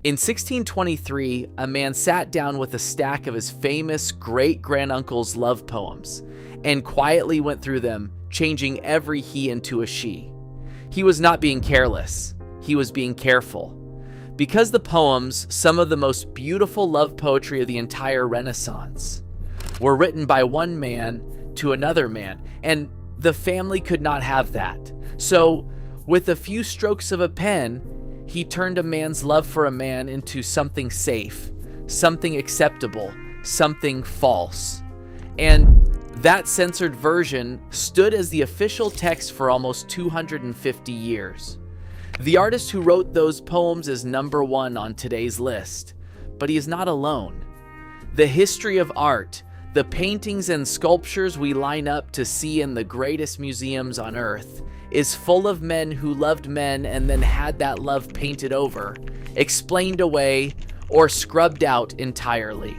In 1623, a man sat down with a stack of his famous great-granduncle's love poems and quietly went through them, changing every he into a she. He was not being careless. He was being careful. Because the poems, some of the most beautiful love poetry of the entire Renaissance, were written by one man to another man, and the family could not have that. So, with a few strokes of a pen, he turned a man's love for a man into something safe, something acceptable, something false. And that censored version stood as the official text for almost 250 years. The artist who wrote those poems is number one on today's list, but he is not alone. The history of art, the paintings and sculptures we line up to see in the greatest museums on earth, is full of men who loved men and then had that love painted over, explained away, or scrubbed out entirely.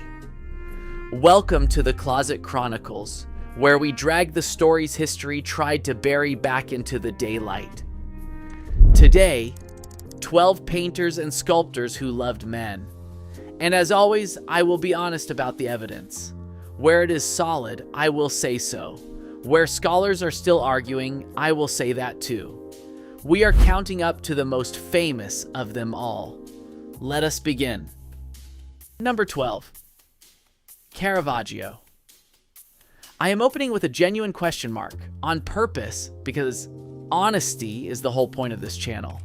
Welcome to the Closet Chronicles, where we drag the story's history tried to bury back into the daylight. Today, 12 painters and sculptors who loved men. And as always, I will be honest about the evidence. Where it is solid, I will say so. Where scholars are still arguing, I will say that too. We are counting up to the most famous of them all. Let us begin. Number 12. Caravaggio. I am opening with a genuine question mark, on purpose, because honesty is the whole point of this channel.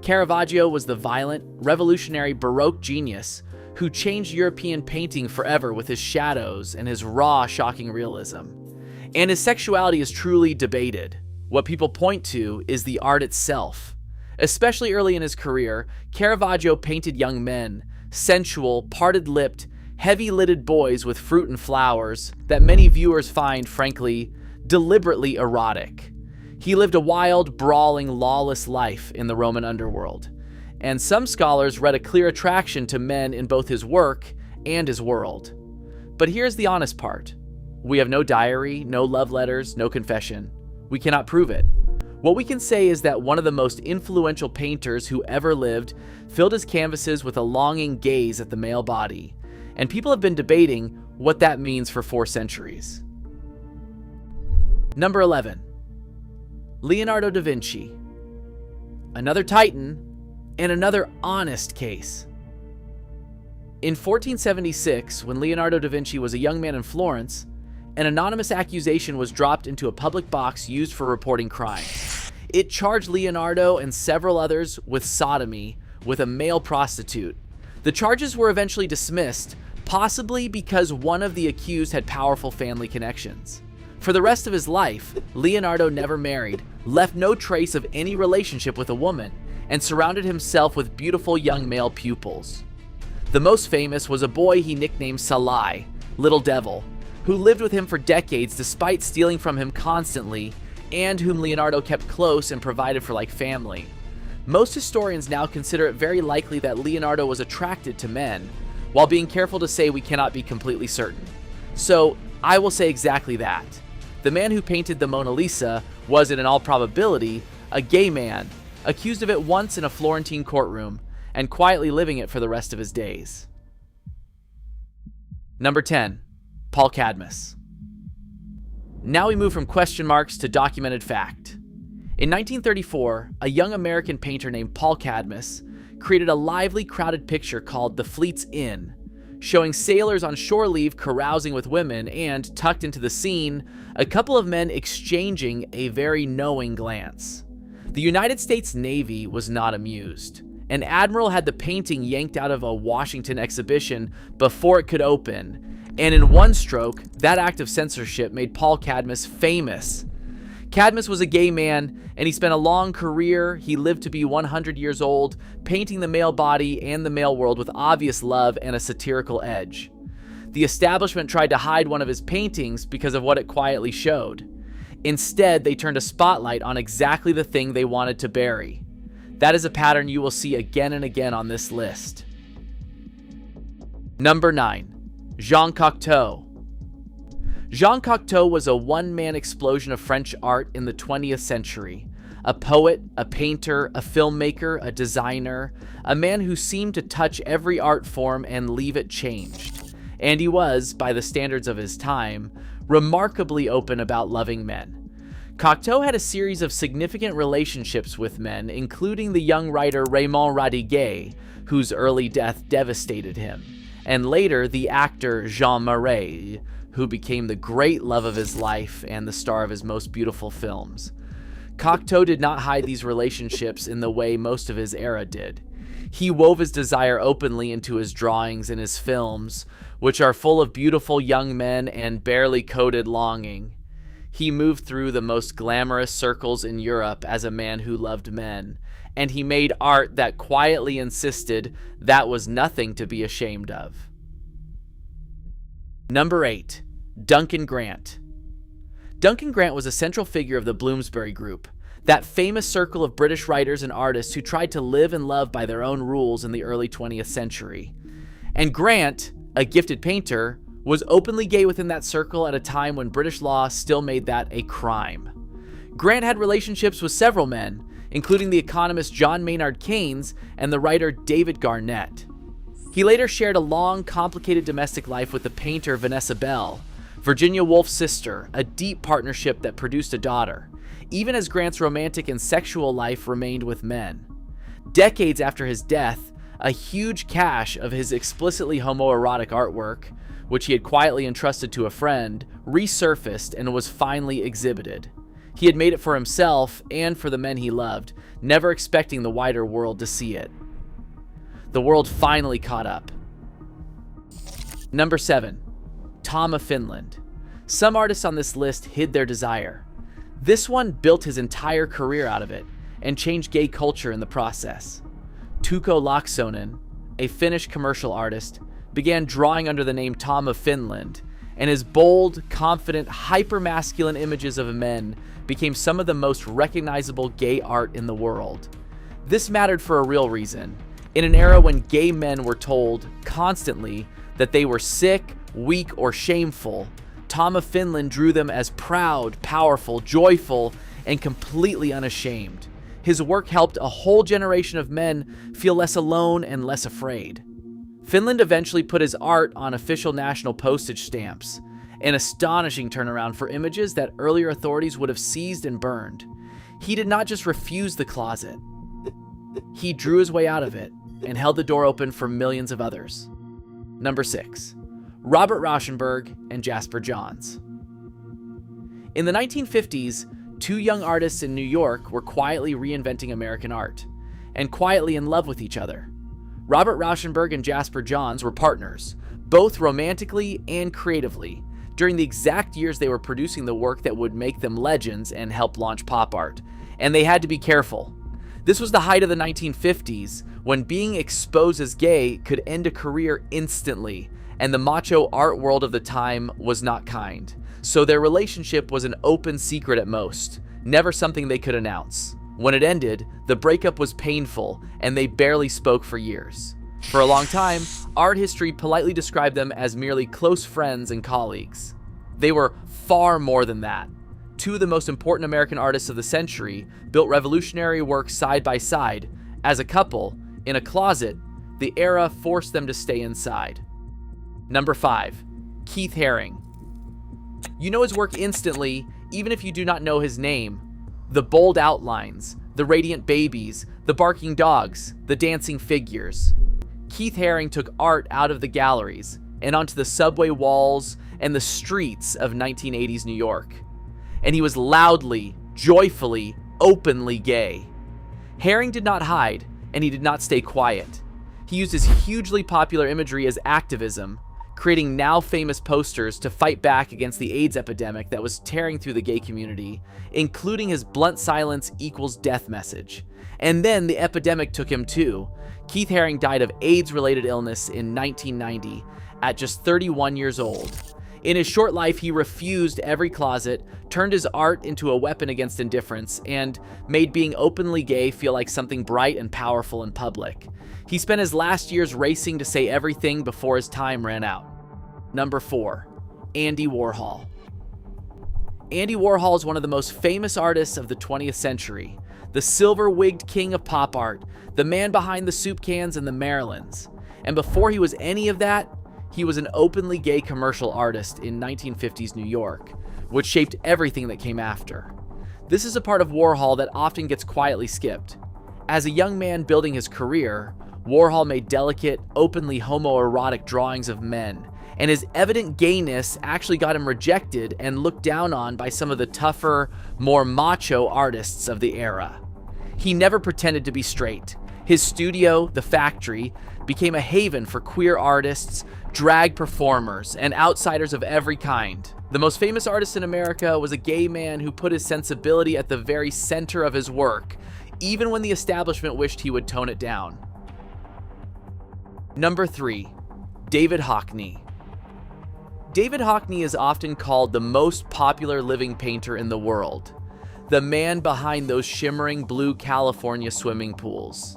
Caravaggio was the violent, revolutionary Baroque genius who changed European painting forever with his shadows and his raw, shocking realism. And his sexuality is truly debated. What people point to is the art itself. Especially early in his career, Caravaggio painted young men, sensual, parted-lipped, heavy-lidded boys with fruit and flowers that many viewers find, frankly, deliberately erotic. He lived a wild, brawling, lawless life in the Roman underworld, and some scholars read a clear attraction to men in both his work and his world. But here's the honest part. We have no diary, no love letters, no confession. We cannot prove it. What we can say is that one of the most influential painters who ever lived filled his canvases with a longing gaze at the male body, and people have been debating what that means for 4 centuries. Number 11. Leonardo da Vinci. Another titan and another honest case. In 1476, when Leonardo da Vinci was a young man in Florence, an anonymous accusation was dropped into a public box used for reporting crimes. It charged Leonardo and several others with sodomy with a male prostitute. The charges were eventually dismissed, possibly because one of the accused had powerful family connections. For the rest of his life, Leonardo never married, left no trace of any relationship with a woman, and surrounded himself with beautiful young male pupils. The most famous was a boy he nicknamed Salai, Little Devil, who lived with him for decades despite stealing from him constantly, and whom Leonardo kept close and provided for like family. Most historians now consider it very likely that Leonardo was attracted to men, while being careful to say we cannot be completely certain. So, I will say exactly that. The man who painted the Mona Lisa was, in all probability, a gay man, accused of it once in a Florentine courtroom, and quietly living it for the rest of his days. Number 10. Paul Cadmus. Now we move from question marks to documented fact. In 1934, a young American painter named Paul Cadmus created a lively, crowded picture called The Fleet's Inn, showing sailors on shore leave carousing with women and, tucked into the scene, a couple of men exchanging a very knowing glance. The United States Navy was not amused. An admiral had the painting yanked out of a Washington exhibition before it could open, and in one stroke, that act of censorship made Paul Cadmus famous. Cadmus was a gay man, and he spent a long career. He lived to be 100 years old, painting the male body and the male world with obvious love and a satirical edge. The establishment tried to hide one of his paintings because of what it quietly showed. Instead, they turned a spotlight on exactly the thing they wanted to bury. That is a pattern you will see again and again on this list. Number 9. Jean Cocteau. Jean Cocteau was a one-man explosion of French art in the 20th century, A poet, a painter, a filmmaker, a designer, a man who seemed to touch every art form and leave it changed. And he was, by the standards of his time, remarkably open about loving men. Cocteau had a series of significant relationships with men, including the young writer Raymond Radiguet, whose early death devastated him, and later the actor Jean Marais, who became the great love of his life and the star of his most beautiful films. Cocteau did not hide these relationships in the way most of his era did. He wove his desire openly into his drawings and his films, which are full of beautiful young men and barely coded longing. He moved through the most glamorous circles in Europe as a man who loved men, and he made art that quietly insisted that was nothing to be ashamed of. Number 8. Duncan Grant. Duncan Grant was a central figure of the Bloomsbury Group, that famous circle of British writers and artists who tried to live and love by their own rules in the early 20th century. And Grant, a gifted painter, was openly gay within that circle at a time when British law still made that a crime. Grant had relationships with several men, including the economist John Maynard Keynes and the writer David Garnett. He later shared a long, complicated domestic life with the painter Vanessa Bell, Virginia Woolf's sister, a deep partnership that produced a daughter, even as Grant's romantic and sexual life remained with men. Decades after his death, a huge cache of his explicitly homoerotic artwork, which he had quietly entrusted to a friend, resurfaced and was finally exhibited. He had made it for himself and for the men he loved, never expecting the wider world to see it. The world finally caught up. Number 7. Tom of Finland. Some artists on this list hid their desire. This one built his entire career out of it and changed gay culture in the process. Tuukko Laaksonen, a Finnish commercial artist, began drawing under the name Tom of Finland, and his bold, confident, hyper-masculine images of men became some of the most recognizable gay art in the world. This mattered for a real reason. In an era when gay men were told constantly that they were sick, weak, or shameful, Tom of Finland drew them as proud, powerful, joyful, and completely unashamed. His work helped a whole generation of men feel less alone and less afraid. Finland eventually put his art on official national postage stamps, an astonishing turnaround for images that earlier authorities would have seized and burned. He did not just refuse the closet. He drew his way out of it and held the door open for millions of others. Number 6. Robert Rauschenberg and Jasper Johns. In the 1950s, two young artists in New York were quietly reinventing American art, and quietly in love with each other. Robert Rauschenberg and Jasper Johns were partners, both romantically and creatively, during the exact years they were producing the work that would make them legends and help launch pop art, and they had to be careful. This was the height of the 1950s, when being exposed as gay could end a career instantly, and the macho art world of the time was not kind. So their relationship was an open secret at most, never something they could announce. When it ended, the breakup was painful, and they barely spoke for years. For a long time, art history politely described them as merely close friends and colleagues. They were far more than that. Two of the most important American artists of the century built revolutionary work side by side. As a couple, in a closet, the era forced them to stay inside. Number 5. Keith Haring. You know his work instantly, even if you do not know his name. The bold outlines, the radiant babies, the barking dogs, the dancing figures. Keith Haring took art out of the galleries and onto the subway walls and the streets of 1980s New York. And he was loudly, joyfully, openly gay. Haring did not hide, and he did not stay quiet. He used his hugely popular imagery as activism, creating now famous posters to fight back against the AIDS epidemic that was tearing through the gay community, including his blunt silence equals death message. And then the epidemic took him too. Keith Haring died of AIDS-related illness in 1990 at just 31 years old. In his short life, he refused every closet, turned his art into a weapon against indifference, and made being openly gay feel like something bright and powerful in public. He spent his last years racing to say everything before his time ran out. Number 4. Andy Warhol. Andy Warhol is one of the most famous artists of the 20th century, the silver-wigged king of pop art, the man behind the soup cans and the Marilyns. And before he was any of that, he was an openly gay commercial artist in 1950s New York, which shaped everything that came after. This is a part of Warhol that often gets quietly skipped. As a young man building his career, Warhol made delicate, openly homoerotic drawings of men, and his evident gayness actually got him rejected and looked down on by some of the tougher, more macho artists of the era. He never pretended to be straight. His studio, The Factory, became a haven for queer artists, drag performers, and outsiders of every kind. The most famous artist in America was a gay man who put his sensibility at the very center of his work, even when the establishment wished he would tone it down. Number 3. David Hockney. David Hockney is often called the most popular living painter in the world, the man behind those shimmering blue California swimming pools.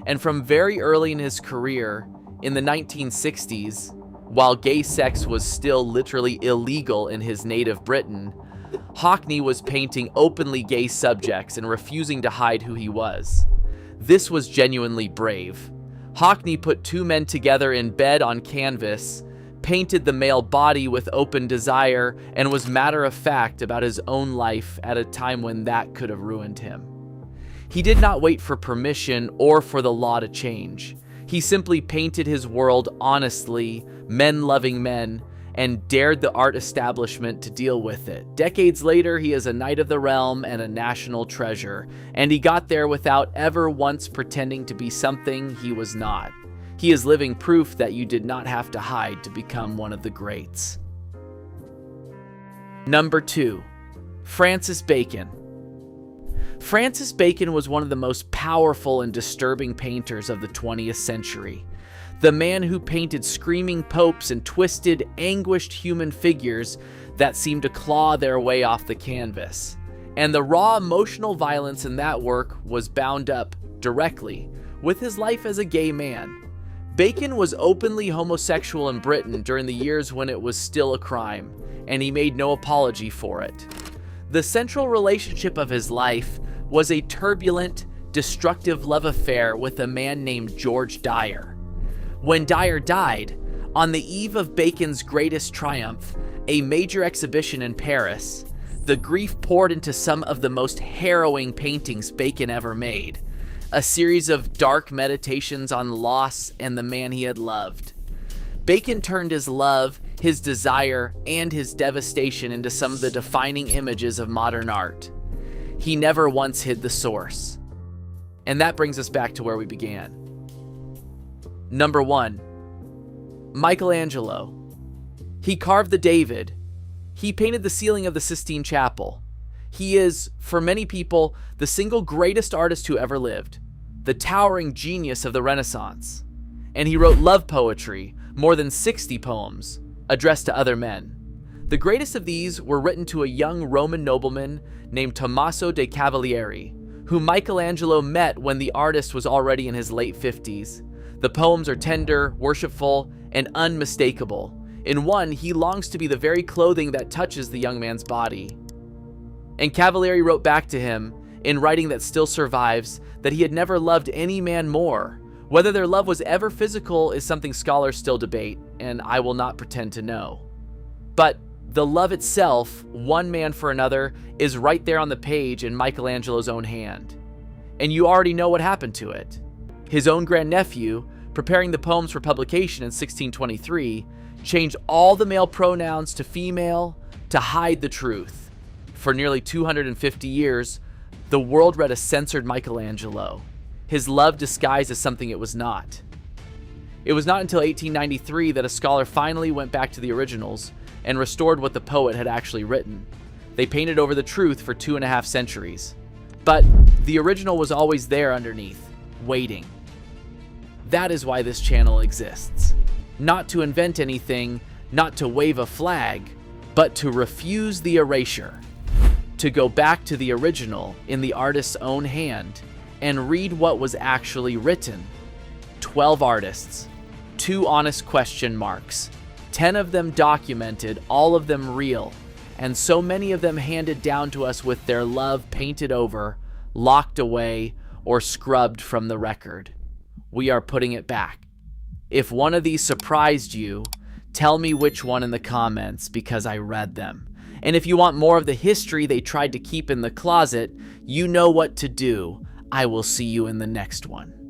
And from very early in his career, in the 1960s, while gay sex was still literally illegal in his native Britain, Hockney was painting openly gay subjects and refusing to hide who he was. This was genuinely brave. Hockney put two men together in bed on canvas, painted the male body with open desire, and was matter-of-fact about his own life at a time when that could have ruined him. He did not wait for permission or for the law to change. He simply painted his world honestly, men loving men, and dared the art establishment to deal with it. Decades later, he is a knight of the realm and a national treasure, and he got there without ever once pretending to be something he was not. He is living proof that you did not have to hide to become one of the greats. Number 2. Francis Bacon. Francis Bacon was one of the most powerful and disturbing painters of the 20th century. The man who painted screaming popes and twisted, anguished human figures that seemed to claw their way off the canvas. And the raw emotional violence in that work was bound up, directly, with his life as a gay man. Bacon was openly homosexual in Britain during the years when it was still a crime, and he made no apology for it. The central relationship of his life was a turbulent, destructive love affair with a man named George Dyer. When Dyer died, on the eve of Bacon's greatest triumph, a major exhibition in Paris, the grief poured into some of the most harrowing paintings Bacon ever made, a series of dark meditations on loss and the man he had loved. Bacon turned his love, his desire, and his devastation into some of the defining images of modern art. He never once hid the source. And that brings us back to where we began. Number 1. Michelangelo. He carved the David. He painted the ceiling of the Sistine Chapel. He is, for many people, the single greatest artist who ever lived, the towering genius of the Renaissance. And he wrote love poetry, more than 60 poems, addressed to other men. The greatest of these were written to a young Roman nobleman named Tommaso de Cavalieri, whom Michelangelo met when the artist was already in his late 50s. The poems are tender, worshipful, and unmistakable. In one, he longs to be the very clothing that touches the young man's body. And Cavalieri wrote back to him, in writing that still survives, that he had never loved any man more. Whether their love was ever physical is something scholars still debate, and I will not pretend to know. But the love itself, one man for another, is right there on the page in Michelangelo's own hand. And you already know what happened to it. His own grandnephew, preparing the poems for publication in 1623, changed all the male pronouns to female to hide the truth. For nearly 250 years, the world read a censored Michelangelo, his love disguised as something it was not. It was not until 1893 that a scholar finally went back to the originals and restored what the poet had actually written. They painted over the truth for 2.5 centuries. But the original was always there underneath, waiting. That is why this channel exists. Not to invent anything, not to wave a flag, but to refuse the erasure. To go back to the original in the artist's own hand and read what was actually written. 12 artists, 2 honest question marks, 10 of them documented, all of them real, and so many of them handed down to us with their love painted over, locked away, or scrubbed from the record. We are putting it back. If one of these surprised you, tell me which one in the comments because I read them. And if you want more of the history they tried to keep in the closet, you know what to do. I will see you in the next one.